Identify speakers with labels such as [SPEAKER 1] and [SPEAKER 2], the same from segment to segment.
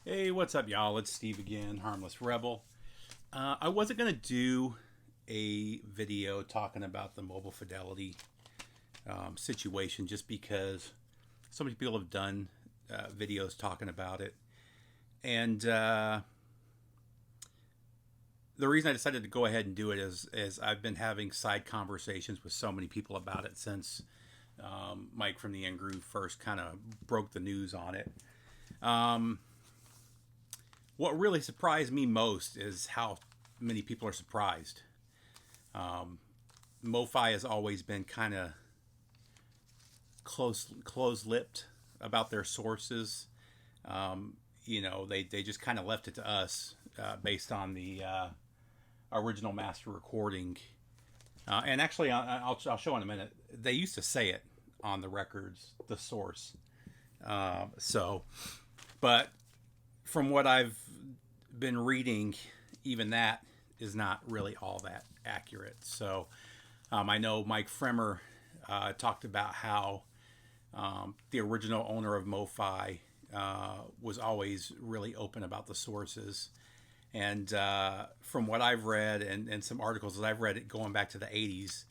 [SPEAKER 1] Hey, what's up, y'all? It's Steve again, Harmless Rebel. I wasn't going to do a video talking about the mobile Fidelity situation just because so many people have done videos talking about it. And the reason I decided to go ahead and do it is I've been having side conversations with so many people about it since Mike from the In Groove first kind of broke the news on it. Um, what really surprised me most is how many people are surprised. Um, MoFi has always been kind of close-lipped about their sources. They just kind of left it to us based on the original master recording. And actually, I'll show in a minute. They used to say it on the records, the source. So, but from what I've been reading, even that is not really all that accurate. So, I know Mike Fremer talked about how the original owner of MoFi was always really open about the sources. And from what I've read and some articles that I've read it going back to the 80s,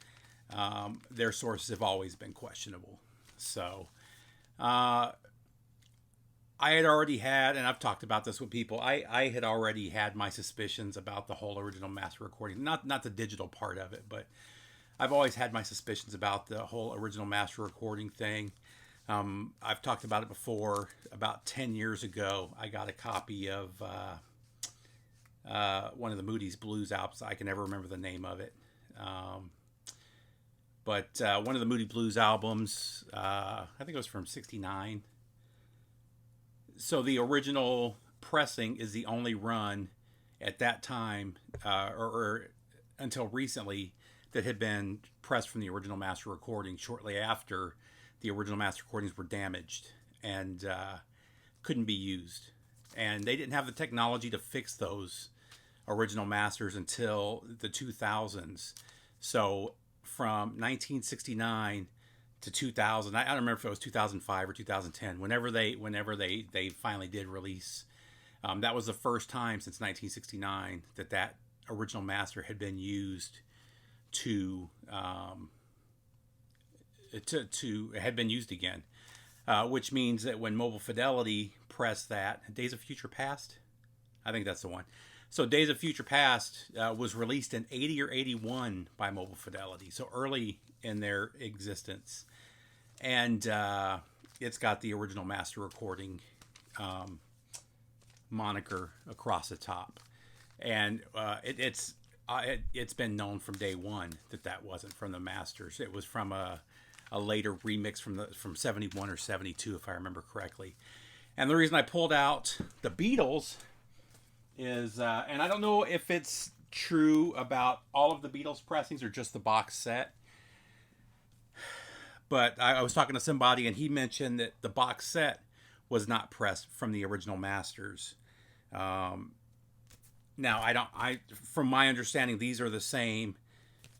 [SPEAKER 1] their sources have always been questionable. So I had already had, and I've talked about this with people, I had already had my suspicions about the whole original master recording. Not the digital part of it, but I've always had my suspicions about the whole original master recording thing. I've talked about it before. About 10 years ago, I got a copy of one of the Moody's Blues albums. I can never remember the name of it. But one of the Moody Blues albums, I think it was from '69. So the original pressing is the only run at that time, or until recently, that had been pressed from the original master recording shortly after the original master recordings were damaged and couldn't be used. And they didn't have the technology to fix those original masters until the 2000s. So from 1969 to 2000, I don't remember if it was 2005 or 2010. Whenever they finally did release, that was the first time since 1969 that original master had been used to had been used again, which means that when Mobile Fidelity pressed that Days of Future Past, I think that's the one. So Days of Future Past was released in 80 or 81 by Mobile Fidelity, so early in their existence. And it's got the original master recording moniker across the top. And it's been known from day one that wasn't from the masters. It was from a later remix from 71 or 72, if I remember correctly. And the reason I pulled out the Beatles is, and I don't know if it's true about all of the Beatles pressings or just the box set, but I was talking to somebody and he mentioned that the box set was not pressed from the original masters. Now from my understanding, these are the same.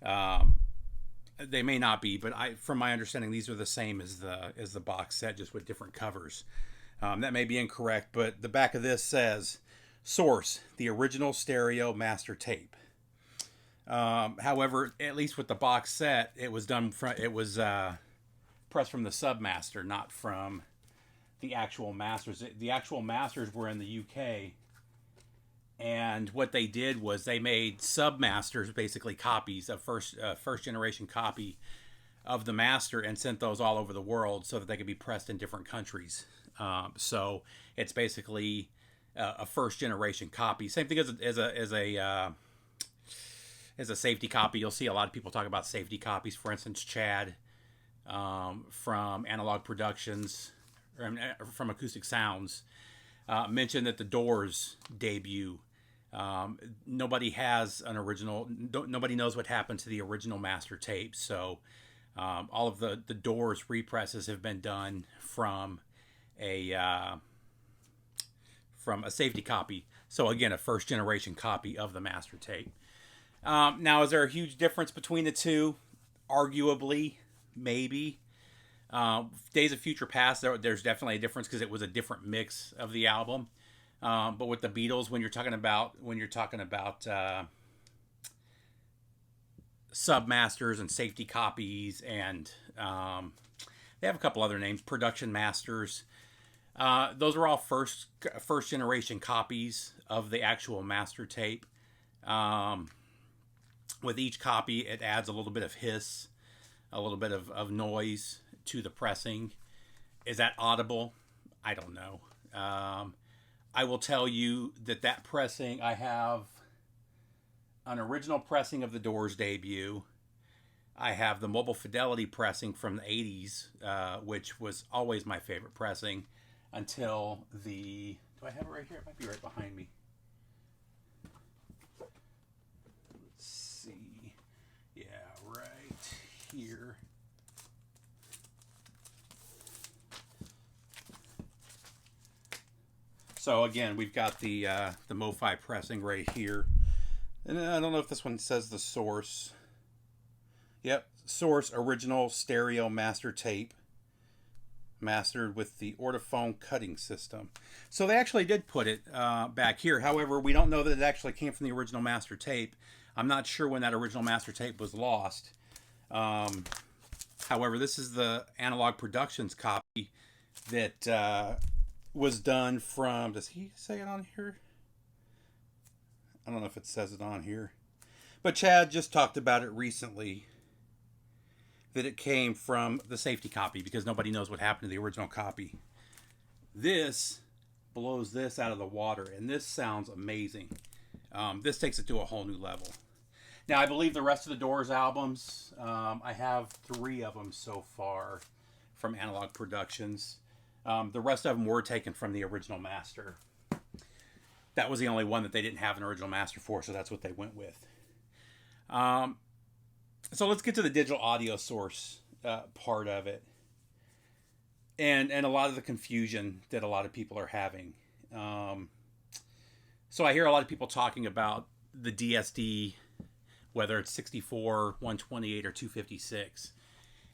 [SPEAKER 1] They may not be, but from my understanding, these are the same as the box set, just with different covers. That may be incorrect, but the back of this says, "Source: the original stereo master tape." However, at least with the box set, it was pressed from the submaster, not from the actual masters. The actual masters were in the UK, and what they did was they made submasters, basically copies of first generation copy of the master, and sent those all over the world so that they could be pressed in different countries. So it's basically a first generation copy. Same thing as a safety copy. You'll see a lot of people talk about safety copies. For instance, Chad from Analog Productions, or from Acoustic Sounds, mentioned that the Doors debut. Nobody has an original. Nobody knows what happened to the original master tape. So all of the Doors represses have been done from a safety copy. So again, a first generation copy of the master tape. Now, is there a huge difference between the two? Arguably, maybe. Days of Future Past, there's definitely a difference because it was a different mix of the album. But with the Beatles, when you're talking about submasters and safety copies, and they have a couple other names, production masters. Those are all first generation copies of the actual master tape. With each copy, it adds a little bit of hiss, a little bit of noise to the pressing. Is that audible? I don't know. I will tell you that pressing, I have an original pressing of the Doors debut. I have the Mobile Fidelity pressing from the 80s, which was always my favorite pressing until the... Do I have it right here? It might be right behind me. Let's see. Yeah, right here. So again, we've got the MoFi pressing right here. And I don't know if this one says the source. Yep, source original stereo master tape, mastered with the Ortophone cutting system. So they actually did put it back here. However, we don't know that it actually came from the original master tape. I'm not sure when that original master tape was lost. However, this is the Analog Productions copy that was done from... Does he say it on here? I don't know if it says it on here. But Chad just talked about it recently, that it came from the safety copy because nobody knows what happened to the original copy. This blows this out of the water, and this sounds amazing. This takes it to a whole new level. Now, I believe the rest of the Doors albums, I have 3 of them so far from Analog Productions. The rest of them were taken from the original master. That was the only one that they didn't have an original master for, so that's what they went with. So let's get to the digital audio source part of it, and a lot of the confusion that a lot of people are having. So I hear a lot of people talking about the DSD, whether it's 64, 128, or 256,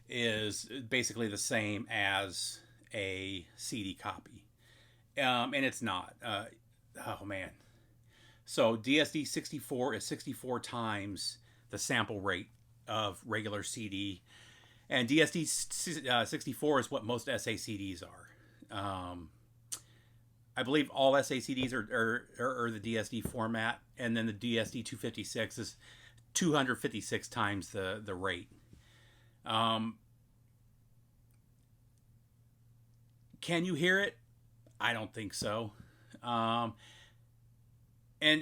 [SPEAKER 1] is basically the same as a CD copy, and it's not. Oh man. So DSD 64 is 64 times the sample rate of regular CD, and DSD 64 is what most SACDs are. I believe all SACDs are the DSD format, and then the DSD 256 is 256 times the rate. Can you hear it? I don't think so. And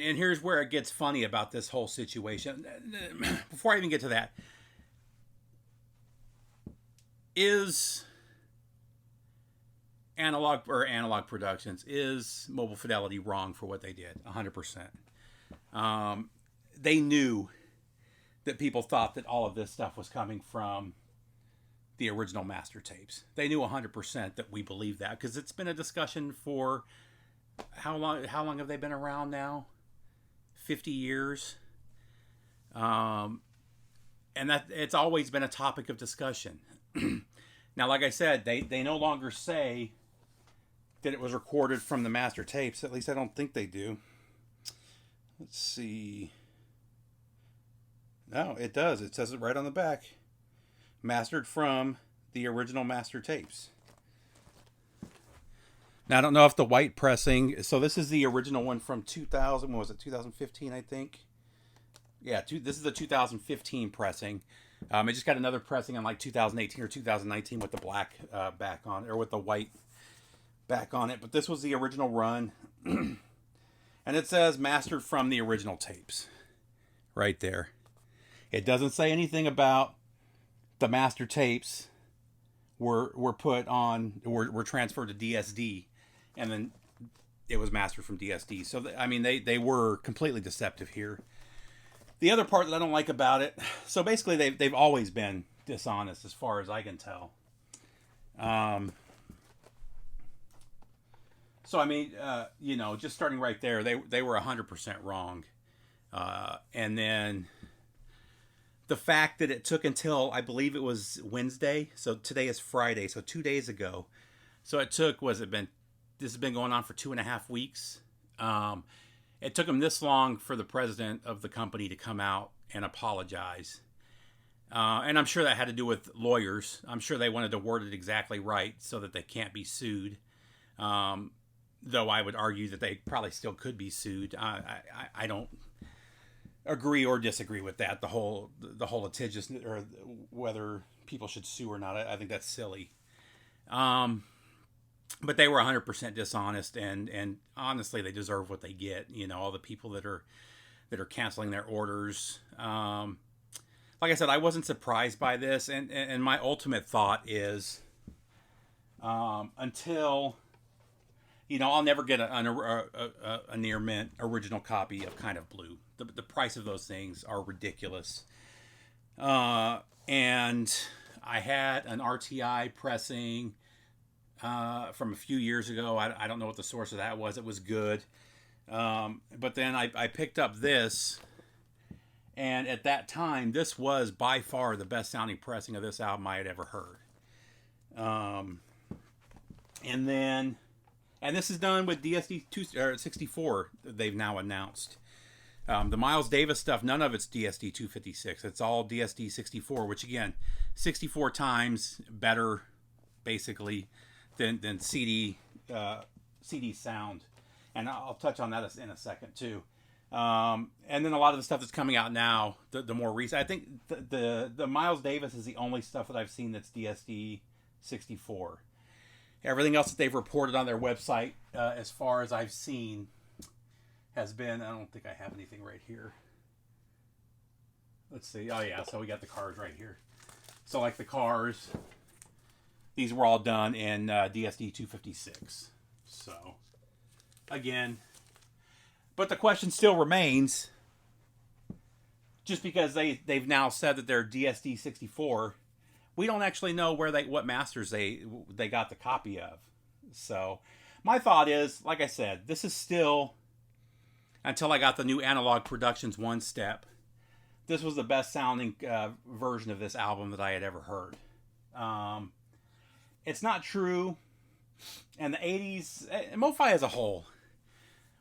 [SPEAKER 1] here's where it gets funny about this whole situation. Before I even get to that, is Analog Productions, is Mobile Fidelity wrong for what they did? 100%. They knew that people thought that all of this stuff was coming from the original master tapes. They knew 100% that we believe that, because it's been a discussion for how long have they been around now? 50 years. And that it's always been a topic of discussion. Now, like I said, they no longer say that it was recorded from the master tapes. At least I don't think they do. Let's see. No, it does. It says it right on the back. Mastered from the original master tapes. Now, I don't know if the white pressing... So this is the original one from 2000. What was it? 2015, I think. Yeah, this is the 2015 pressing. It just got another pressing on like 2018 or 2019 with the black back on it, or with the white back on it. But this was the original run. And it says mastered from the original tapes. Right there. It doesn't say anything about the master tapes were put on, were transferred to DSD, and then it was mastered from DSD. So, I mean, they were completely deceptive here. The other part that I don't like about it, so basically they've always been dishonest as far as I can tell. So, I mean, just starting right there, they were 100% wrong. And then the fact that it took until, I believe it was Wednesday, so today is Friday, so 2 days ago. So it took, this has been going on for 2.5 weeks Um, it took them this long for the president of the company to come out and apologize. And I'm sure that had to do with lawyers. I'm sure they wanted to word it exactly right so that they can't be sued. Though I would argue that they probably still could be sued. I don't agree or disagree with that. The whole litigious, or whether people should sue or not, I think that's silly. But they were 100% dishonest, and honestly, they deserve what they get. You know, all the people that are canceling their orders. Like I said, I wasn't surprised by this, and my ultimate thought is, until, you know, I'll never get a near mint original copy of Kind of Blue. The price of those things are ridiculous. And I had an RTI pressing from a few years ago. I don't know what the source of that was. It was good. But then I picked up this, and at that time, this was by far the best sounding pressing of this album I had ever heard. And this is done with DSD-64. They've now announced. The Miles Davis stuff, none of it's DSD-256. It's all DSD-64, which again, 64 times better, basically, than CD sound. And I'll touch on that in a second too. And then a lot of the stuff that's coming out now, the more recent, I think the Miles Davis is the only stuff that I've seen that's DSD-64. Everything else that they've reported on their website, as far as I've seen, has been, I don't think I have anything right here. Let's see. Oh yeah, so we got the cars right here. So like the cars, these were all done in DSD-256. So again, but the question still remains, just because they've now said that they're DSD-64, we don't actually know what masters they got the copy of. So my thought is, like I said, this is still, until I got the new Analog Productions One Step, this was the best sounding version of this album that I had ever heard. It's not true. And the 80s, MoFi as a whole,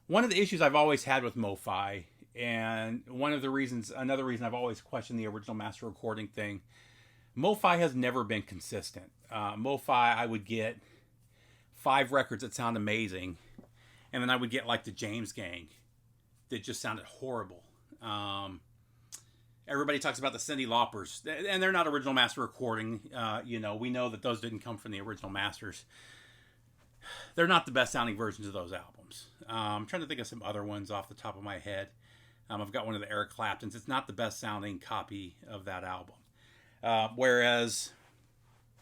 [SPEAKER 1] one of the issues I've always had with MoFi, and another reason I've always questioned the original master recording thing, MoFi has never been consistent. MoFi, I would get 5 records that sound amazing, and then I would get like the James Gang that just sounded horrible. Everybody talks about the Cyndi Laupers, and they're not original master recording. You know, we know that those didn't come from the original masters. They're not the best sounding versions of those albums. I'm trying to think of some other ones off the top of my head. I've got one of the Eric Claptons. It's not the best sounding copy of that album. Whereas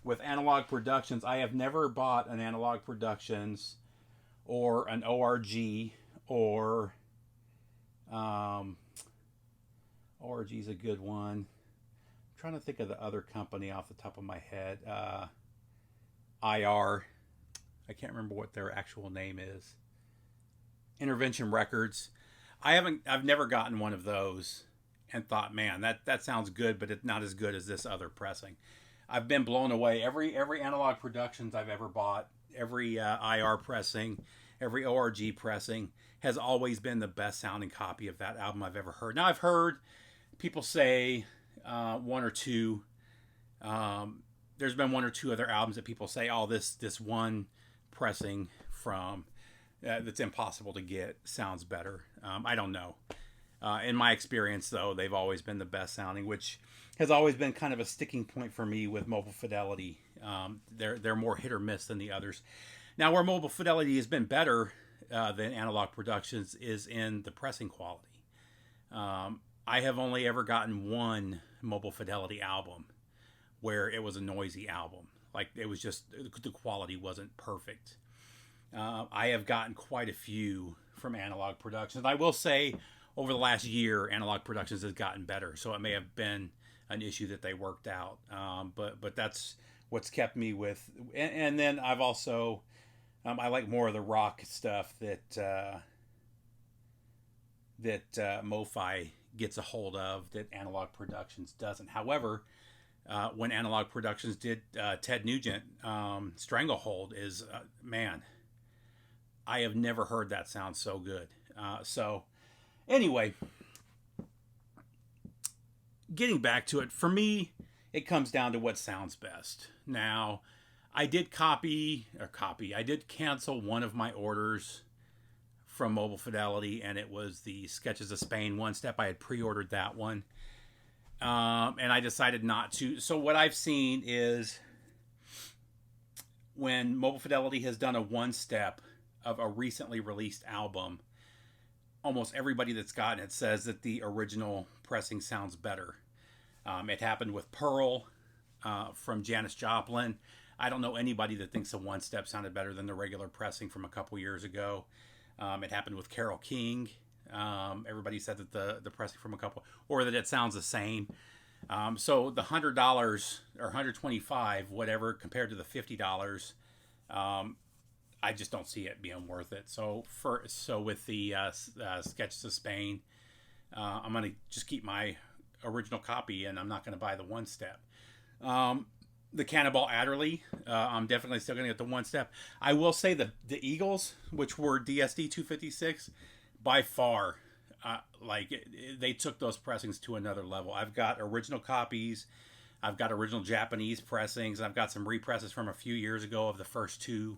[SPEAKER 1] with Analog Productions, I have never bought an Analog Productions or an ORG or ORG's a good one. I'm trying to think of the other company off the top of my head. IR. I can't remember what their actual name is. Intervention Records. I've never gotten one of those and thought, man, that sounds good, but it's not as good as this other pressing. I've been blown away. Every Analog Productions I've ever bought, every IR pressing, every ORG pressing has always been the best sounding copy of that album I've ever heard. Now I've heard people say one or two. There's been one or two other albums that people say, oh, this one pressing from that's impossible to get sounds better. I don't know. In my experience, though, they've always been the best sounding, which has always been kind of a sticking point for me with Mobile Fidelity. They're more hit or miss than the others. Now, where Mobile Fidelity has been better than Analog Productions is in the pressing quality. I have only ever gotten one Mobile Fidelity album where it was a noisy album. Like, it was just, the quality wasn't perfect. I have gotten quite a few from Analog Productions. I will say, over the last year, Analog Productions has gotten better, so it may have been an issue that they worked out. But that's what's kept me with. And then I've also, I like more of the rock stuff that MoFi gets a hold of that Analog Productions doesn't. However, when Analog Productions did Ted Nugent, Stranglehold is, man, I have never heard that sound so good. So anyway, getting back to it, for me, it comes down to what sounds best. Now, I did I did cancel one of my orders from Mobile Fidelity, and it was the Sketches of Spain one step. I had pre-ordered that one, and I decided not to. So what I've seen is when Mobile Fidelity has done a one step of a recently released album, almost everybody that's gotten it says that the original pressing sounds better. It happened with Pearl from Janis Joplin. I don't know anybody that thinks the one step sounded better than the regular pressing from a couple years ago. It happened with Carole King. Everybody said that the pressing from or that it sounds the same. So the $100 or $125, whatever, compared to the $50, I just don't see it being worth it. So with the Sketches of Spain, I'm gonna just keep my original copy, and I'm not gonna buy the one step. The Cannonball Adderley, I'm definitely still going to get the one step. I will say the Eagles, which were DSD 256, by far, they took those pressings to another level. I've got original copies. I've got original Japanese pressings. I've got some represses from a few years ago of the first two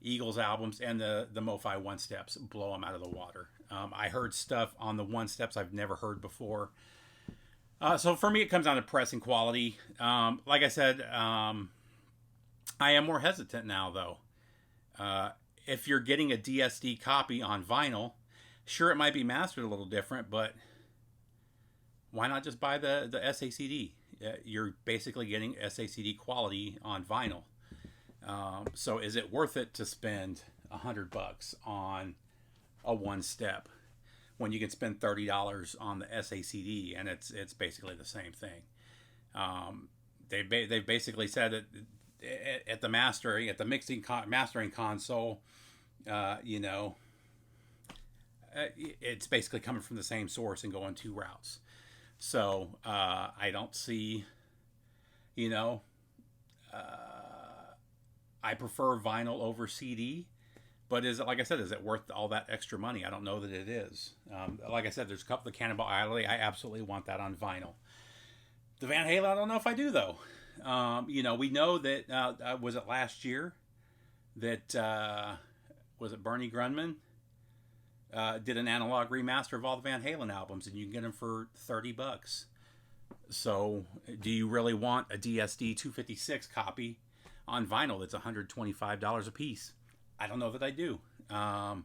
[SPEAKER 1] Eagles albums, and the MoFi one steps blow them out of the water. I heard stuff on the one steps I've never heard before. So for me, it comes down to pressing quality. Like I said, I am more hesitant now, though. If you're getting a DSD copy on vinyl, sure, it might be mastered a little different, but why not just buy the SACD? You're basically getting SACD quality on vinyl. So is it worth it to spend $100 on a one step when you can spend $30 on the SACD, and it's basically the same thing? They've basically said that at the mastering, at the mastering console, it's basically coming from the same source and going two routes. So I don't see, I prefer vinyl over CD. But is it, like I said, is it worth all that extra money? I don't know that it is. Like I said, there's a couple of Cannonball Adderley. I absolutely want that on vinyl. The Van Halen, I don't know if I do, though. We know that, was it last year that, was it Bernie Grundman? Did an analog remaster of all the Van Halen albums, and you can get them for $30. So do you really want a DSD 256 copy on vinyl that's $125 a piece? I don't know that I do. I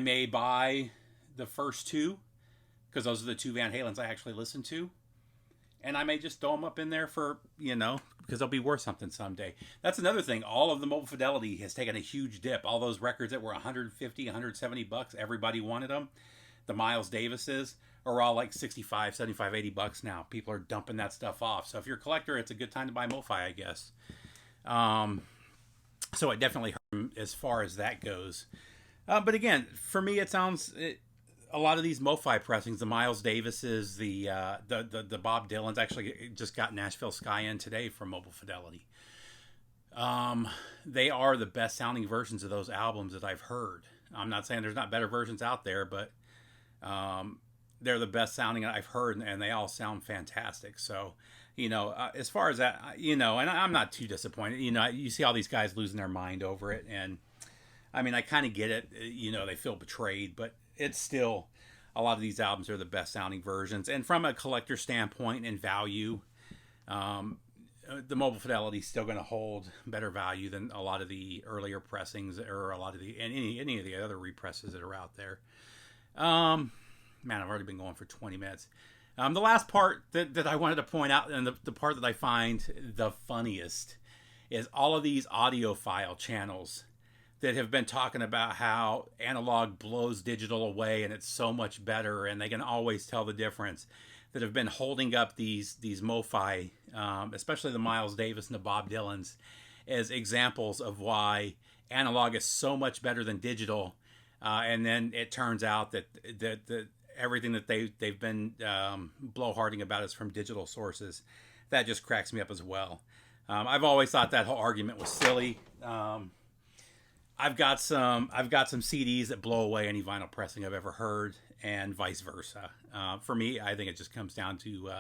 [SPEAKER 1] may buy the first two, because those are the two Van Halens I actually listen to. And I may just throw them up in there for, because they'll be worth something someday. That's another thing. All of the Mobile Fidelity has taken a huge dip. All those records that were $150, $170, everybody wanted them. The Miles Davises are all like $65, $75, $80 now. People are dumping that stuff off. So if you're a collector, it's a good time to buy MoFi, I guess. So it definitely hurt as far as that goes. But again, for me, a lot of these MoFi pressings, the Miles Davises, the Bob Dylan's, actually just got Nashville Sky in today from Mobile Fidelity. They are the best sounding versions of those albums that I've heard. I'm not saying there's not better versions out there, but they're the best sounding I've heard, and they all sound fantastic. So, as far as that, and I'm not too disappointed. You see all these guys losing their mind over it, and I mean, I kind of get it. They feel betrayed, but it's still, a lot of these albums are the best sounding versions. And from a collector standpoint and value, the Mobile Fidelity is still going to hold better value than a lot of the earlier pressings, or a lot of any of the other represses that are out there. Man, I've already been going for 20 minutes. The last part that I wanted to point out, and the part that I find the funniest, is all of these audiophile channels that have been talking about how analog blows digital away and it's so much better and they can always tell the difference, that have been holding up these MoFi, especially the Miles Davis and the Bob Dylans, as examples of why analog is so much better than digital. And then it turns out that everything that they've been blowharding about is from digital sources. That just cracks me up as well. I've always thought that whole argument was silly. I've got some CDs that blow away any vinyl pressing I've ever heard, and vice versa. For me, I think it just comes down to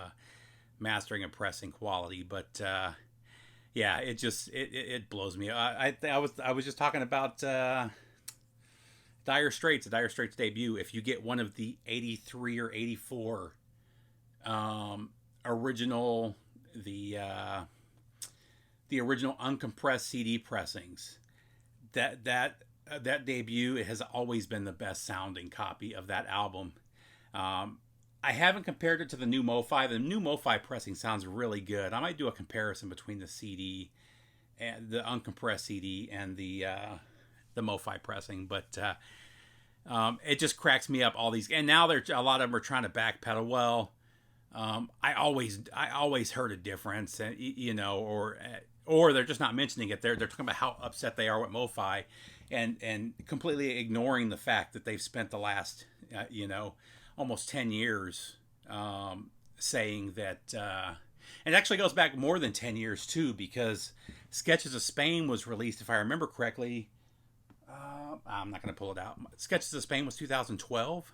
[SPEAKER 1] mastering and pressing quality. But yeah, it blows me. I was just talking about Dire Straits, the Dire Straits debut. If you get one of the 83 or 84 original the original uncompressed CD pressings, that debut, it has always been the best sounding copy of that album. I haven't compared it to the new MoFi. The new MoFi pressing sounds really good. I might do a comparison between the CD and the uncompressed CD and the MoFi pressing, but it just cracks me up. All these, and now a lot of them are trying to backpedal. Well, I always heard a difference, and you know, or they're just not mentioning it. They're talking about how upset they are with MoFi, and completely ignoring the fact that they've spent the last almost 10 years saying that. And it actually goes back more than 10 years too, because Sketches of Spain was released, if I remember correctly. I'm not going to pull it out. Sketches of Spain was 2012.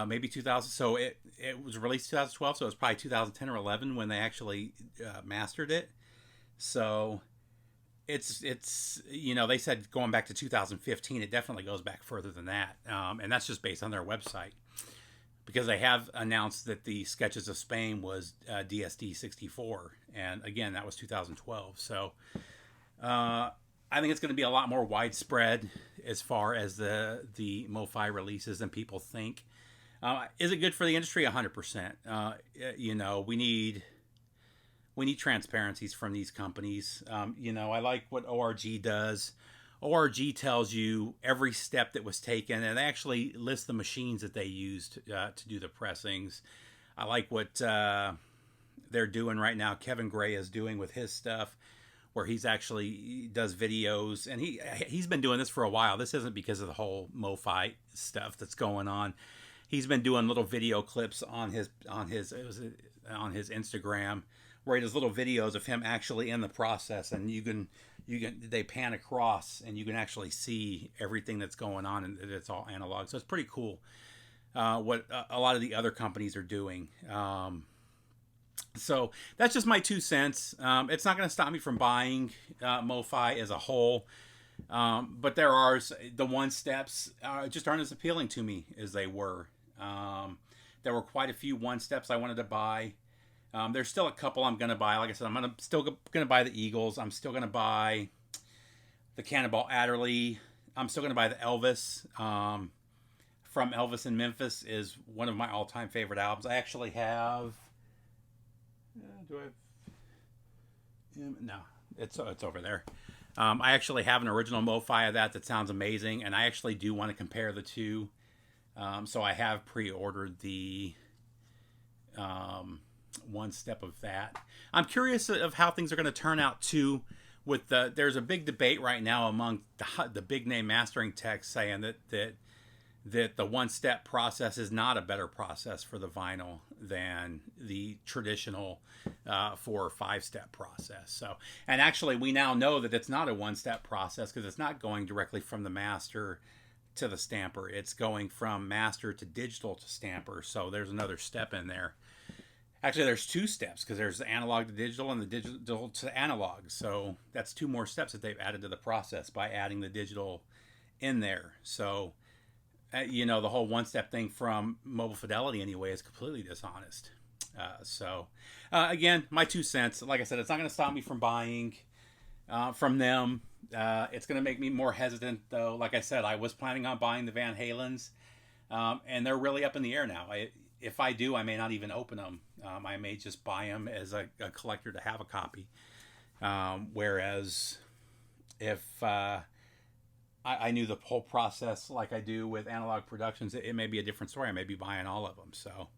[SPEAKER 1] Maybe 2000. So it was released 2012. So it was probably 2010 or 11 when they actually mastered it. So it's they said going back to 2015. It definitely goes back further than that, and that's just based on their website, because they have announced that the Sketches of Spain was DSD 64, and again that was 2012. So I think it's going to be a lot more widespread as far as the MoFi releases than people think. Is it good for the industry? 100%. We need transparencies from these companies. I like what ORG does. ORG tells you every step that was taken, and they actually list the machines that they used to do the pressings. I like what they're doing right now. Kevin Gray is doing with his stuff, where he does videos, and he's been doing this for a while. This isn't because of the whole MoFi stuff that's going on. He's been doing little video clips on his Instagram, where he does little videos of him actually in the process, and they pan across and you can actually see everything that's going on, and it's all analog. So it's pretty cool what a lot of the other companies are doing. So that's just my 2 cents. It's not going to stop me from buying MoFi as a whole, but there are the one steps just aren't as appealing to me as they were. There were quite a few one steps I wanted to buy. There's still a couple I'm going to buy. Like I said, I'm still going to buy the Eagles. I'm still going to buy the Cannonball Adderley. I'm still going to buy the Elvis. From Elvis in Memphis is one of my all-time favorite albums. I actually have... No, it's over there. I actually have an original MoFi of that sounds amazing, and I actually do want to compare the two. So I have pre-ordered the one step of that. I'm curious of how things are going to turn out too. There's a big debate right now among the big name mastering techs saying that the one step process is not a better process for the vinyl than the traditional 4 or 5 step process. So, and actually we now know that it's not a one step process, because it's not going directly from the master to the stamper. It's going from master to digital to stamper. So there's another step in there. Actually, there's 2 steps, because there's the analog to digital and the digital to analog. So that's 2 more steps that they've added to the process by adding the digital in there. So the whole one-step thing from Mobile Fidelity anyway is completely dishonest. Again, my 2 cents. Like I said, it's not going to stop me from buying from them. It's going to make me more hesitant, though. Like I said, I was planning on buying the Van Halens, and they're really up in the air now. If I do, I may not even open them. I may just buy them as a collector to have a copy. Whereas if... I knew the whole process like I do with Analog Productions, it may be a different story. I may be buying all of them. So,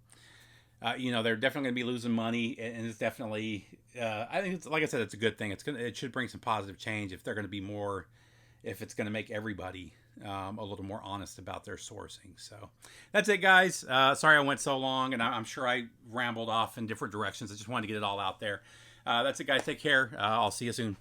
[SPEAKER 1] they're definitely going to be losing money, and it's definitely, I think it's, like I said, it's a good thing. It should bring some positive change if they're going to be more, if it's going to make everybody a little more honest about their sourcing. So that's it, guys. Sorry I went so long, and I'm sure I rambled off in different directions. I just wanted to get it all out there. That's it, guys. Take care. I'll see you soon.